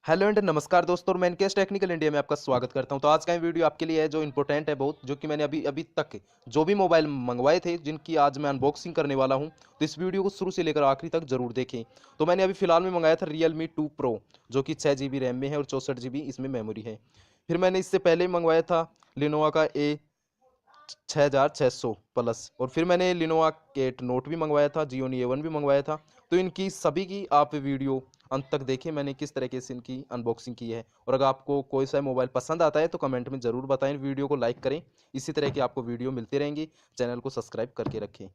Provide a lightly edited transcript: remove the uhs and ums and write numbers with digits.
Hello and नमस्कार दोस्तों, और मैं इनकेस टेक्निकल इंडिया में आपका स्वागत करता हूं। तो आज का ये वीडियो आपके लिए है जो इंपॉर्टेंट है बहुत, जो कि मैंने अभी अभी तक जो भी मोबाइल मंगवाए थे जिनकी आज मैं अनबॉक्सिंग करने वाला हूं। तो इस वीडियो को शुरू से लेकर आखिरी तक जरूर देखें। तो मैंने अभी फिलहाल में मंगाया था Realme 2 Pro, जो कि 6 GB रैम में है और 64 GB इसमें मेमोरी है। फिर मैंने इससे पहले मंगवाया था Lenovo का A6600 प्लस, और फिर मैंने Lenovo K8 नोट भी मंगवाया था, Gionee A1 भी मंगवाया था। तो इनकी सभी की आप वीडियो अंत तक देखें, मैंने किस तरीके से इनकी अनबॉक्सिंग की है। और अगर आपको कोई सा मोबाइल पसंद आता है तो कमेंट में ज़रूर बताएं, वीडियो को लाइक करें। इसी तरह की आपको वीडियो मिलती रहेंगी। चैनल को सब्सक्राइब करके रखें।